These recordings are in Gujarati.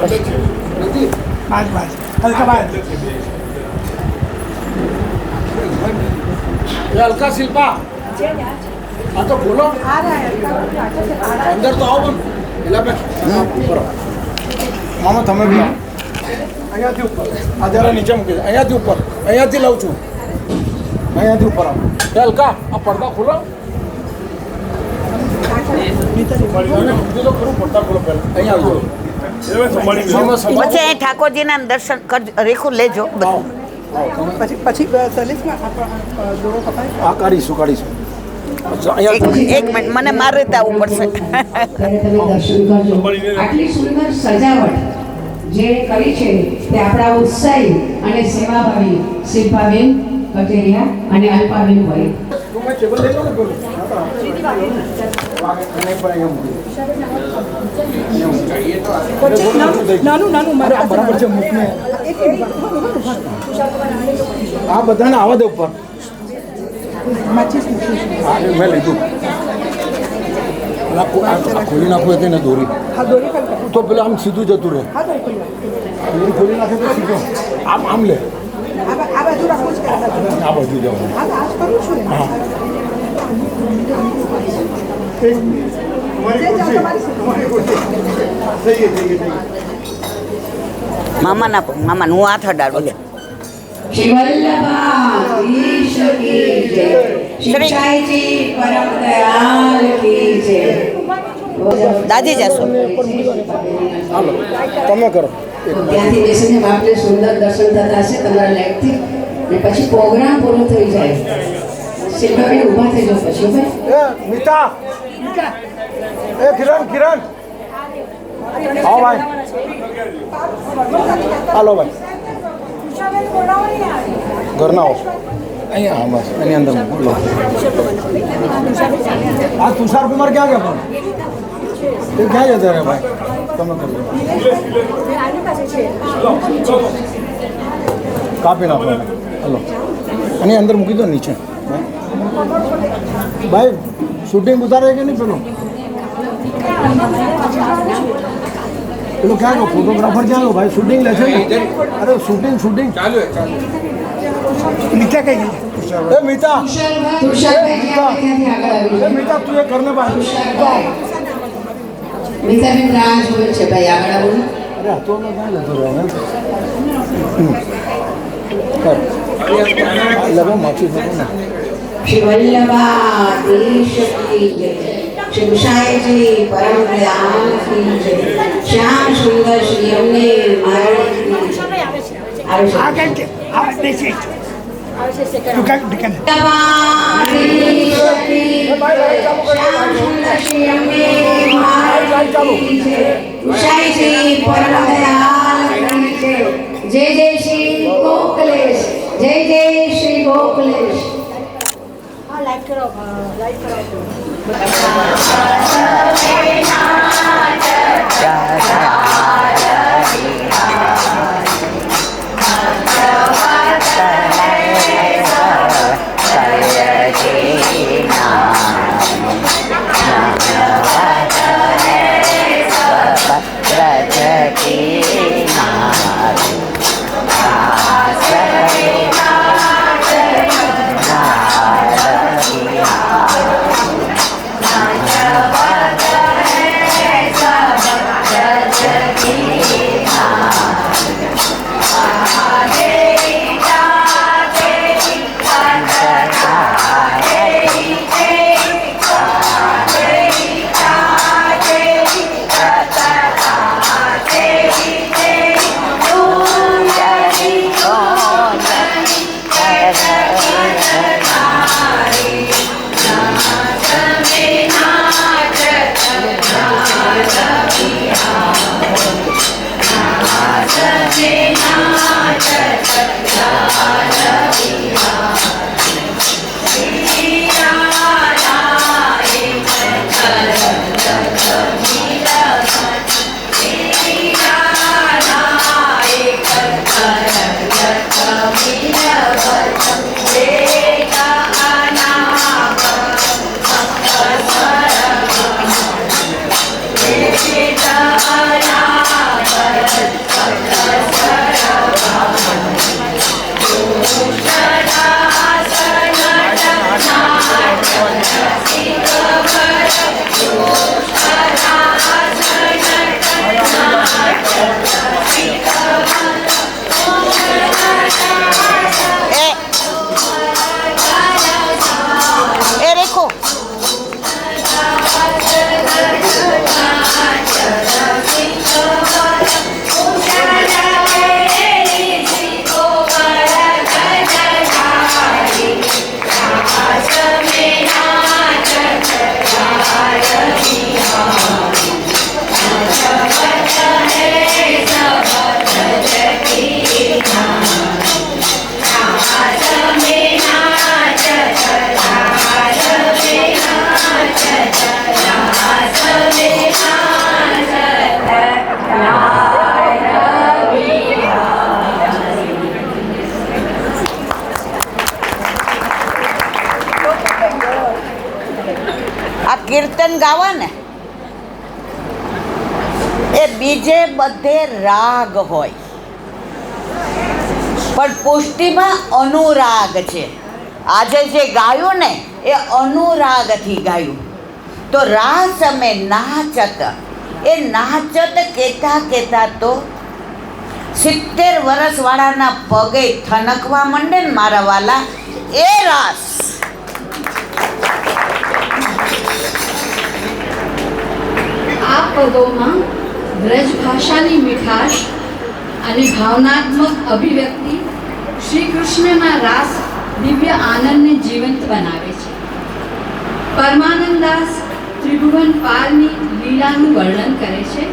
बस हल्का बाहर हल्का शिल्पा हाँ तो बोलो अंदर तो आओ बन मामा તમે બી અહીંયાથી ઉપર આ જરા નીચે મૂકી દે અહીંયાથી ઉપર અહીંયાથી લઉં છું અહીંયાથી ઉપર આવો હલકા આ પડદા ખોલો મૂકી દો ખરું પડદા ખોલો પહેલાં અહીંયા આવજો પછી અહીં ઠાકોરજીના દર્શન કરજો રેખું લેજો બધું પછી 40 આ કાઢીશું એક મિનિટ મને મારી રીતે આવવું પડશે આટલી સુંદર સજાવટ જે કરી છે તે આપણા ઉત્સાહી અને સેવાભાવી શિલ્પાબેન કટેરિયા અને અલ્પાબેન ભાઈ ટેબલ લઈ લો ને બોલો નાનું બરાબર છે મૂકને આ બધાને આવવા દે ઉપર હા મેં લીધું ખોલી નાખવું હતી ને દોરી તો પેલા આમ સીધું જતું રહે દોરી ખોલી નાખે તો સીધો આમ લે આ બાજુ જવાનું હા મામા હું હાથ અડાડું છું શ્રી વલ્લભા ઈશ કી જય શિક્ષાઈજી પરમ દયાલ કી જય દાદી જશો હાલો તમે કરો ત્યાંથી બેસીને બાપને સુંદર દર્શન થતા હશે તમારા લાયકથી ને પછી પ્રોગ્રામ પૂરો થઈ જાય શિલ્પાબેન ઊભા થઈ જાઓ પછી ભાઈ એ મિતા એ કિરણ આવો ભાઈ હાલો ભાઈ ઘરના આવો અહીંયા હા બસ એની અંદર બોલો આ તુષાર કુમાર ક્યાં ગયા પણ એ ક્યાં જતા રહ્યા ભાઈ તમે કરો કાપી નાખો હલો એની અંદર મૂકી દો નીચે ભાઈ શૂટિંગ ઉતારે કે નહીં પેલો ક્યાં ગયો ફોટોગ્રાફર ક્યાં ગયો ભાઈ શૂટિંગ લે છે ને અરે શૂટિંગ ચાલુ નીચે કઈ ગઈ એ મીતા તુષારભાઈ ત્યાંથી આગળ આવી એ મીતા તું એ કરને ભાઈ મીતાબેન રાહ જોવે છે ભાઈ આગળ આવો અરે આ તો ક્યાં લેતો રહ્યો લગો માછી ને શ્રી વલ્લભા ઈશ કી જય શ્રી ગુસાઈજી પરમ દયાલ કી જય શ્યામ સુંદર શ્રી અમને મહારાજ કી જય આવે છે આગળ કે આ દેશે તું કાક દુકાન जय जय श्री गोकुलेश जय जय श्री गोकुलेश लाइट करो Jai કીર્તન ગાવા ને એ બીજે બધે રાગ હોય, પણ પુષ્ટિમાં અનુરાગ છે. આજે જે ગાયું ને એ અનુરાગથી ગાયું. તો રાસ અમે નાચત, એ નાચત કહેતા કહેતા તો 70 વર્ષવાળાના પગે થનકવા માંડે ને મારા વાલા, એ રાસ. આ પદોમાં બ્રજ ભાષાની મીઠાશ અને ભાવનાત્મક અભિવ્યક્તિ શ્રી કૃષ્ણના રાસ દિવ્ય આનંદને જીવંત બનાવે છે. પરમાનંદાસ ત્રિભુવન પારની લીલાનું વર્ણન કરે છે.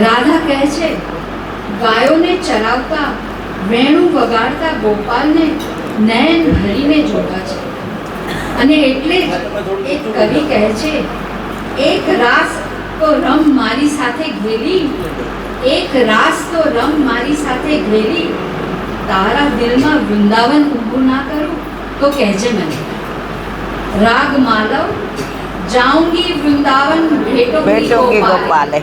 રાધા કહે છે, ગાયોને ચરાવતા વેણું વગાડતા ગોપાલને નયન ભરીને જોતા છે. અને એટલે જ એક કવિ કહે છે, એક રાસ તો રમ મારી સાથે ઘેરી, એક રાસ તો રમ મારી સાથે ઘેરી, તારા દિલમાં વૃંદાવન ઊભું ના કરું તો કહેજે મને. રાગ માલવ જાઉંગી વૃંદાવન બેટોગી ગોપાલે.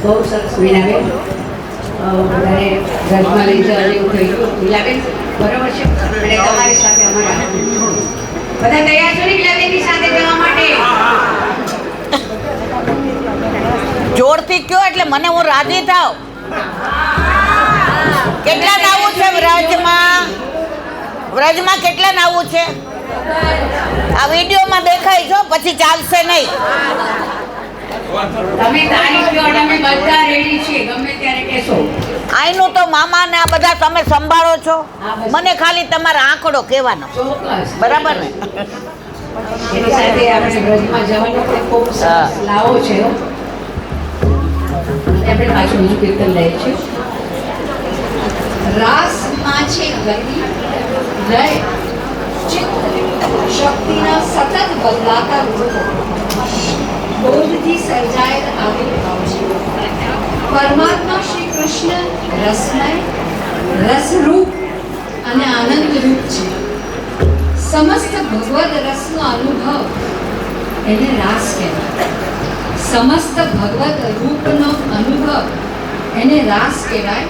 બહુ સરસ મીનાબેન, બધાને ઘરમાં લઈ જવા જેવું થઈ ગયું. મીનાબેન બરાબર છે, અને તમારી સાથે અમારા બધા તૈયાર છો ને મીનાબેનની સાથે જવા માટે? જોરથી કયો એટલે મને હું રાજી થાવ. કેટલા નાવું છે વ્રજમાં? વ્રજમાં કેટલા નાવું છે? આ વિડીયોમાં દેખાય છો, પછી ચાલશે નહીં. તમે તારીખ કહો અને અમે બધા રેડી છીએ, ગમે ત્યારે કહેશો. આઈનું તો મામા ને આ બધા તમે સંભાળો છો, મને ખાલી તમારો આંકડો કહેવાનો, ચોક્કસ. બરાબર ને? એની સાથે આપણે બ્રજમાં જવાનો પણ ખૂબ સરસ લાવો છે. આપણે પાછું બીજું કીર્તન લઈએ છીએ. રાસમાં છે ગતિ, લય, ચિત્ત, શક્તિના સતત બદલાતા રૂપો, બોધથી સર્જાયેલ આવિર્ભાવ છે. પરમાત્મા શ્રી કૃષ્ણ રસમય, રસરૂપ અને આનંદરૂપ છે. સમસ્ત ભગવદ રસનો અનુભવ એને રાસ કહેવાય. સમસ્ત ભગવદ રૂપનો અનુભવ એને રાસ કહેવાય.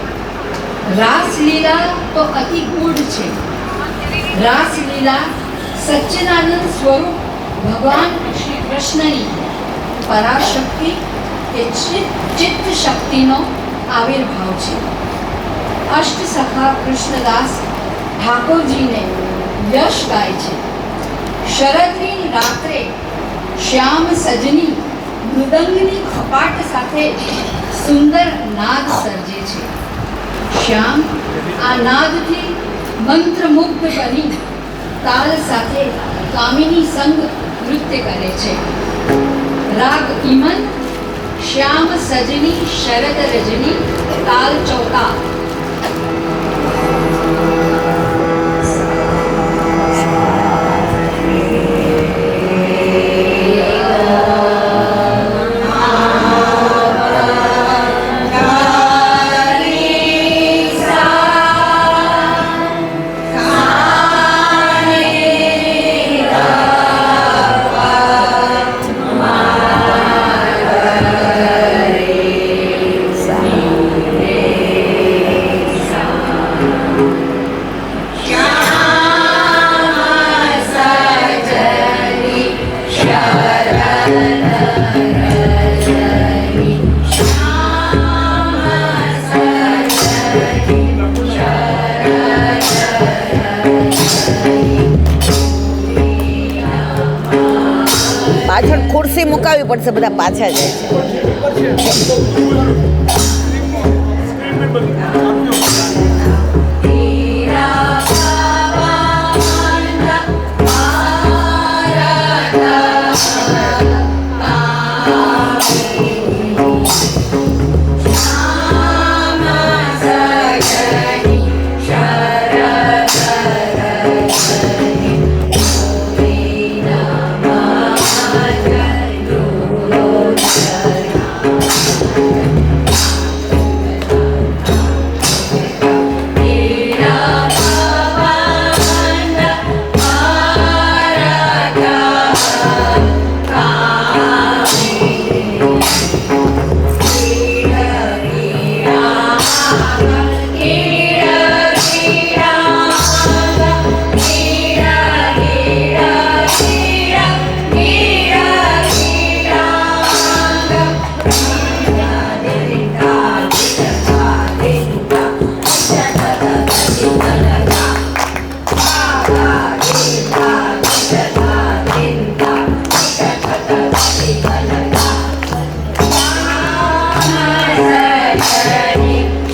રાસલીલા તો અતિ ગૂઢ છે. રાસલીલા સચ્ચિદાનંદ સ્વરૂપ ભગવાન શ્રી કૃષ્ણની પરાશક્તિ કે ચિત્ત શક્તિનો આવિર્ભાવ છે. અષ્ટસખા કૃષ્ણદાસ ઠાકોરજીને યશ ગાય છે. શરદની રાત્રે શ્યામ સજની મૃદંગની ખપાટ સાથે સુંદર નાદ સર્જે છે. શ્યામ આ નાદથી મંત્રમુગ્ધ બની તાલ સાથે કામિની સંગ નૃત્ય કરે છે. રાગ ઇમન શ્યામ સજની શરદ રજની તાલ ચૌકા. પાછળ ખુરશી મુકાવી પડશે, બધા પાછા જાય છે.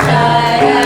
Shara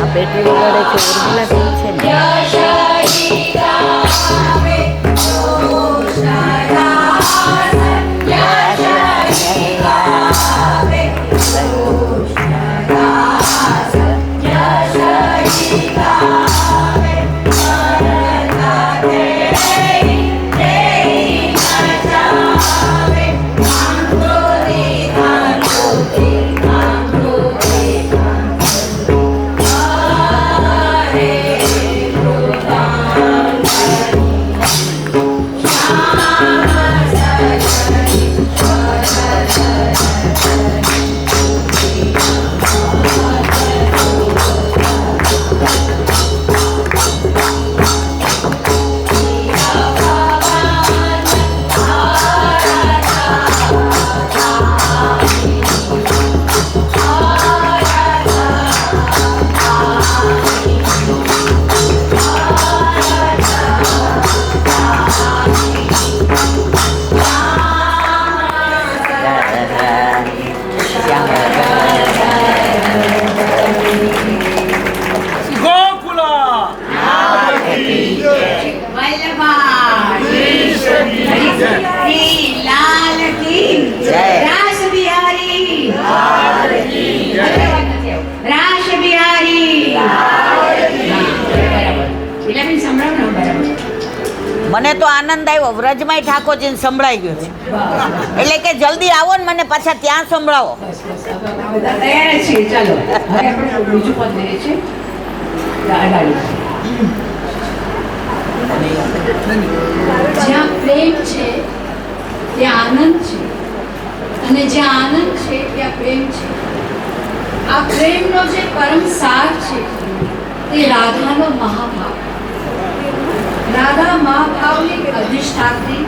બેટરી વગાડે છે ઉર્મિલા બેન છે ને મને તો આનંદ આવ્યો વ્રજમાંય ઠાકોરજીને સંભળાઈ ગયો છે એટલે કે જલ્દી આવો ને મને પાછા ત્યાં સંભળાવો તૈયાર જ છીએ ચાલો હવે આપણે બીજું પદ લઈએ છીએ જ્યાં પ્રેમ છે ત્યાં આનંદ છે અને જ્યાં આનંદ છે ત્યાં પ્રેમ છે આ પ્રેમનો જે પરમ સાર છે તે રાધાનો મહાભાવ રાધા મહાભાવની અધિષ્ઠાત્રી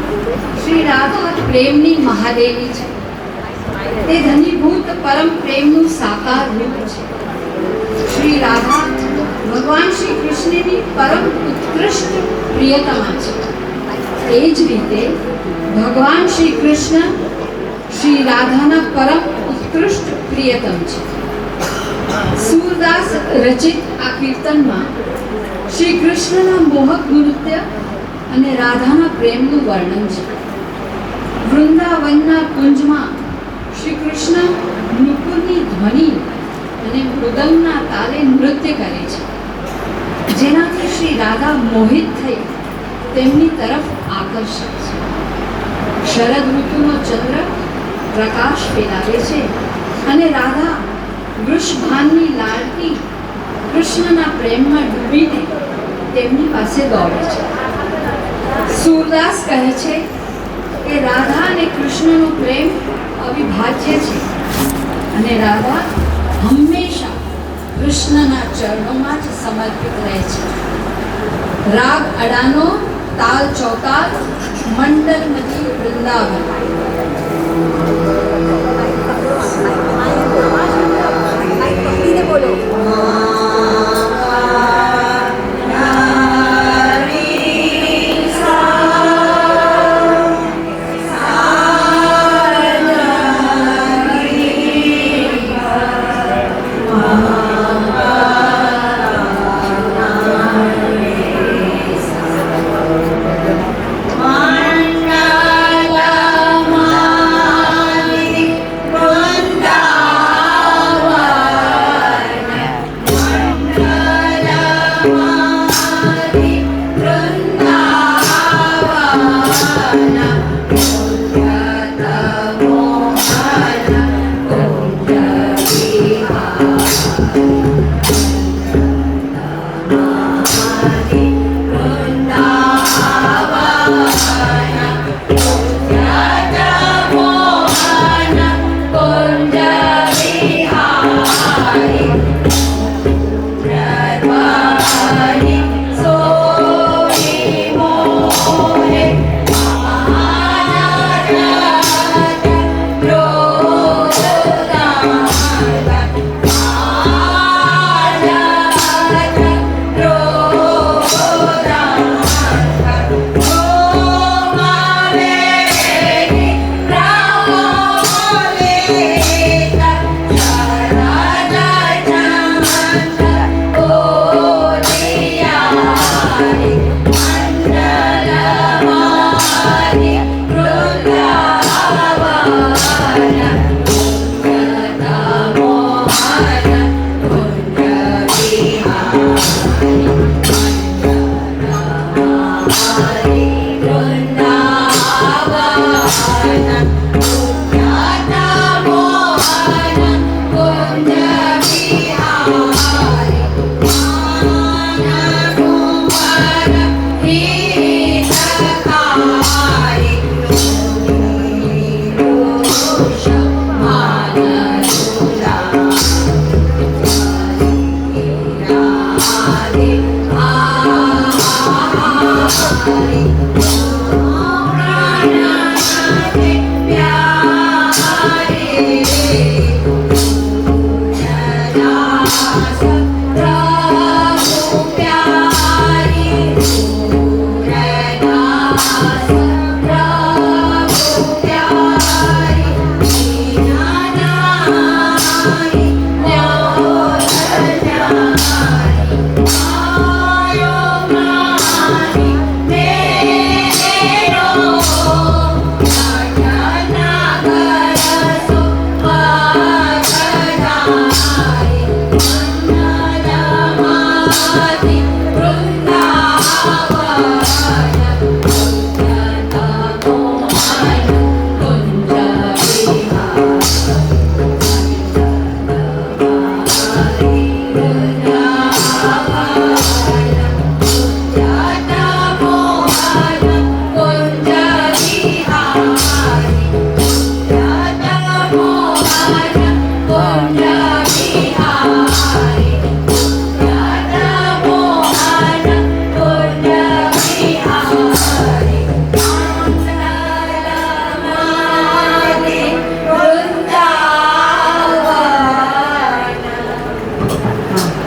શ્રી રાધા પ્રેમની મહાદેવી છે તે ધનીભૂત પરમ પ્રેમનું સાકાર રૂપ છે શ્રી રાધા ભગવાન શ્રી કૃષ્ણની પરમ ઉત્કૃષ્ટ પ્રિયતમા છે એ જ રીતે ભગવાન શ્રી કૃષ્ણ શ્રી રાધાના પરમ ઉત્કૃષ્ટ પ્રિયતમ છે સૂરદાસ રચિત આ કીર્તનમાં શ્રી કૃષ્ણના મોહક નૃત્ય અને રાધાના પ્રેમનું વર્ણન છે વૃંદાવનના કુંજમાં શ્રી કૃષ્ણ નુપુરની ધ્વનિ અને મૃદંગના તાલે નૃત્ય કરે છે જેનાથી શ્રી રાધા મોહિત થઈ તેમની તરફ આકર્ષક છે શરદ ઋતુનો ચંદ્ર પ્રકાશ ફેલાવે છે અને રાધા વૃષભાનની લાડકી કૃષ્ણના પ્રેમમાં ડૂબીને તેમની પાસે દોડે છે સૂરદાસ કહે છે કે રાધા અને કૃષ્ણનો પ્રેમ અવિભાજ્ય છે અને રાધા હંમેશા કૃષ્ણના ચરણોમાં જ સમર્પિત રહે છે રાગ અડાનો તાલ ચૌતાલ મંડલમતી વૃંદાવન બોલો મંગલમય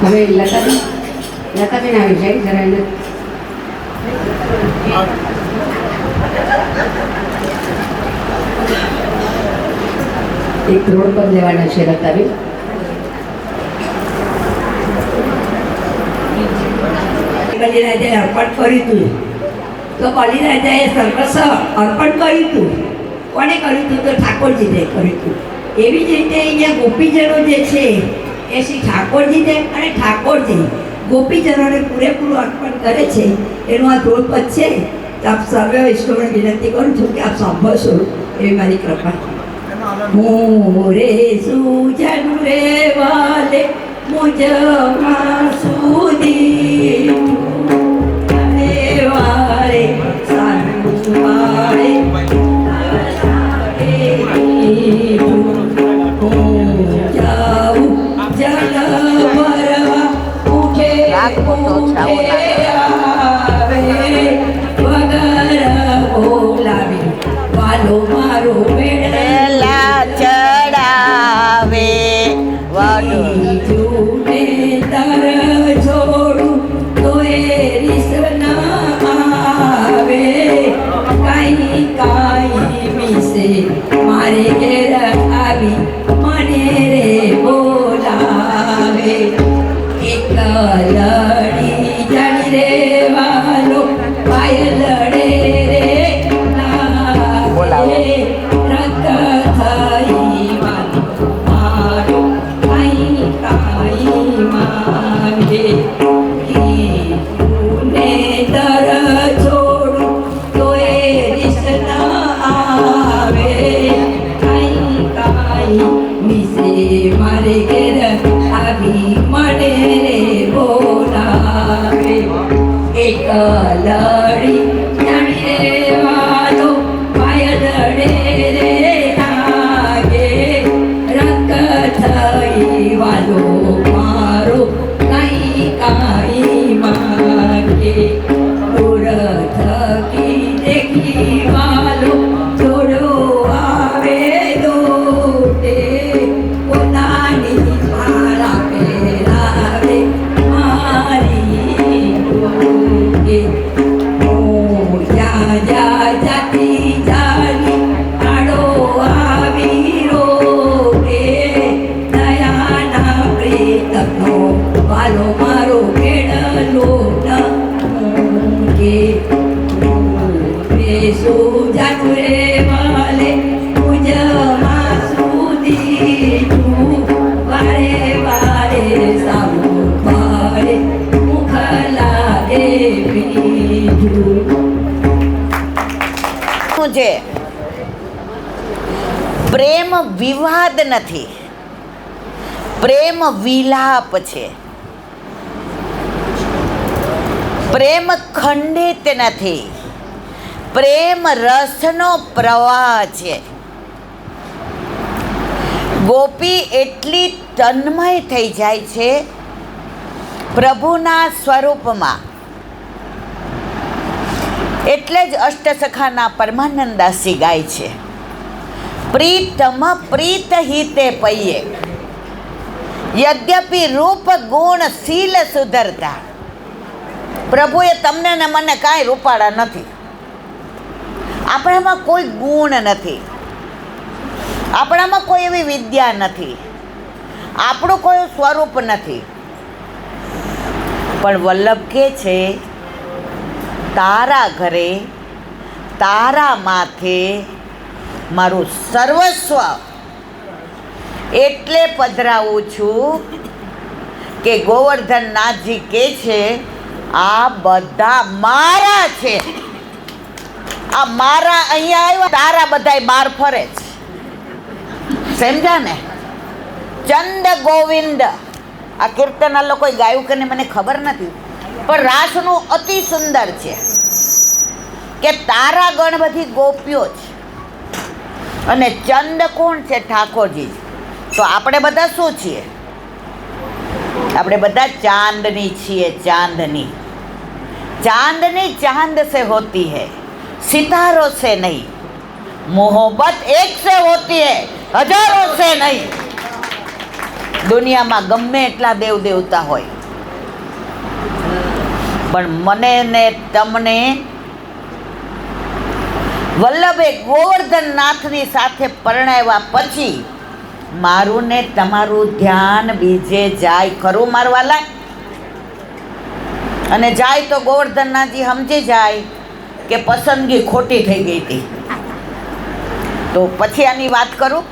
હવે લતાબેન આવી જાય જરા એને એક રોડ પર લેવાના છે લતાબેન. બલિરાજાએ અર્પણ કર્યું હતું તો બલિરાજાએ સર્વસ્વ અર્પણ કર્યું હતું. કોને કર્યું હતું? તો ઠાકોરજીને કર્યું હતું. એવી જ રીતે અહીંયા ગોપીજનો જે છે એ શ્રી ઠાકોરજીને અને ઠાકોરજી ગોપીજનોને પૂરેપૂરું અર્પણ કરે છે. એનું આ ધ્રુપદ છે. તો આપ સર્વે વૈષ્ણવને વિનંતી કરું છું કે આપ સાંભળશો એવી મારી કૃપા. મોરે સુજન રે વાલે મુજ સુધી વારે સાનુવારે જાઉં જલ ભરવા ઉઠે આવે વગર બોલાવે વાલો મારો વેલા ચડાવે જૂને તર છોડું તો એ રીસ ના આવે. કાંઈ કાંઈ મિસે મારે ઘેર આવી મને રે બોલાવે. એક લડી જાણી રે વાલો પાય લડે રે બોલાવે. રંગ થઈ વાલો મારો કાંઈ કાંઈ માંગે. ને તર છોડું તો એ રીસ ના આવે. કાંઈ કાંઈ મિસે મારે ઘેર આવી મને રે બોલાવે. એક લડી જાણી રે વાલો પાય લડે રે લાગે. રંગ થઈ વાલો મારો કાંઈ કાંઈ માંગે. દૂર થકી દેખી વાલો જોડો આવે દોટે. પોતાની મારા પહેરાવે મારી ડોકે. જા જા જાતી જાની આડો આવી રોકે. દયાના પ્રેતનો વાલો મારો કેળલો ન મૂકે. જાનું રે વાલે પૂજમાં સુધી તું વારે વારે સાવું પાડે લીધું. શું છે? પ્રેમ વિવાદ નથી, પ્રેમ વિલાપ છે. પ્રેમ ખંડિત નથી, પ્રેમ રસનો પ્રવાહ છે. ગોપી એટલી તન્મય થઈ જાય છે પ્રભુના સ્વરૂપમાં. એટલે જ અષ્ટસખાના પરમાનંદાસી ગાય છે, પ્રીતમ પ્રીત હિતે પૈયે યદ્યપિ રૂપ ગુણ શીલ સુધરતા. પ્રભુએ તમને ને મને કાંઈ રૂપાળા નથી, આપણામાં કોઈ ગુણ નથી, આપણામાં કોઈ એવી વિદ્યા નથી, આપણું કોઈ સ્વરૂપ નથી. પણ વલ્લભ કહે છે, તારા ઘરે તારા માથે મારું સર્વસ્વ એટલે પધરાવું છું કે ગોવર્ધનનાથજી કહે છે આ બધા મારા છે, આ મારા અહીંયા આવ્યા, તારા બધાય બહાર ફરે છે. સમજા ને? ચંદ ગોવિંદ આ કીર્તન આ લોકોએ ગાયું કે મને ખબર નથી, પણ રાસનું અતિ સુંદર છે કે તારા ગણ બધી ગોપીઓ છે અને ચંદ કોણ છે? ઠાકોરજી. તો આપણે બધા શું છીએ? આપણે બધા ચાંદની છીએ. ચાંદની ચાંદની ચાंद से होती है, सितारों से नहीं. मोहब्बत एक से होती है, हजारों से नहीं. દુનિયામાં ગમે એટલા દેવ દેવતા હોય, પણ મને ને તમને વલ્લભે ગોવર્ધનનાથની સાથે પરણાવ્યા પછી મારું ને તમારું ધ્યાન બીજે જાય ખરું મારવાલા? અને જાય તો ગોવર્ધનનાથજી સમજી જાય કે પસંદગી ખોટી થઈ ગઈ હતી. તો પછી આની વાત કરું,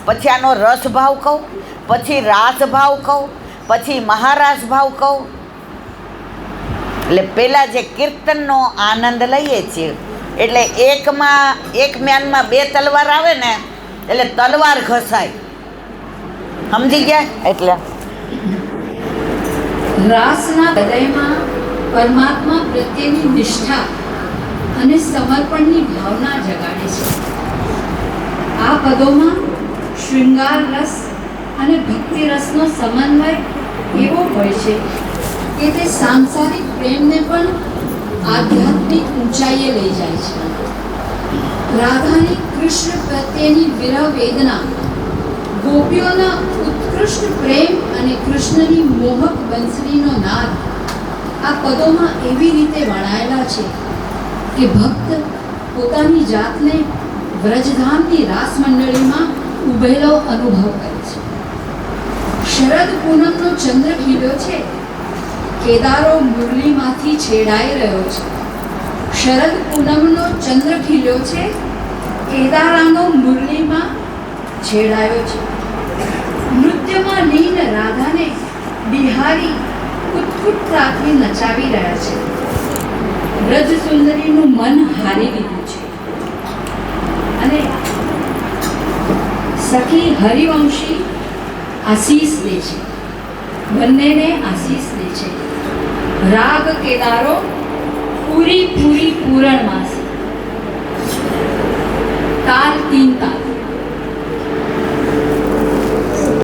પછી આનો રસ ભાવ કહું, પછી રાસ ભાવ કહું, પછી મહારાસ ભાવ કહું. એટલે પહેલાં જે કીર્તનનો આનંદ લઈએ છીએ, એટલે એક મ્યાનમાં બે તલવાર આવે ને એટલે તલવાર ઘસાય. સમજી ગયા? એટલે રાસના હૃદયમાં પરમાત્મા પ્રત્યેની નિષ્ઠા અને સમર્પણની ભાવના જગાડે છે. આ પદોમાં શૃંગાર રસ અને ભક્તિ રસનો સમન્વય એવો હોય છે કે તે સાંસારિક પ્રેમને પણ આધ્યાત્મિક ઊંચાઈએ લઈ જાય છે. રાધાની કૃષ્ણ પ્રત્યેની વિરહ વેદના, ગોપીઓના ઉત્કૃષ્ટ પ્રેમ અને કૃષ્ણની મોહક બંસરીનો નાદ આ પદોમાં એવી રીતે વણાયેલા છે કે ભક્ત પોતાની જાતને વ્રજધામની રાસ મંડળીમાં ઉભેલો અનુભવ કરે છે. શરદ પૂનમનો ચંદ્ર ખીલ્યો છે, કેદારો મુરલીમાંથી છેડાઈ રહ્યો છે. શરદ પૂનમનો ચંદ્ર ખીલ્યો છે, કેદારાનો મુરલીમાં છેડાયો છે. નૃત્યમાં લીન રાધાને બિહારી ઉત્કુટતાથી નચાવી રહ્યા છે. વ્રજ સુંદરીનું મન હારી લીધું છે અને સખી હરિવંશી આશીષ દે છે, બંનેને આશીષ દે છે. રાગ કેદારો પૂરી પૂરી પૂરણમાસ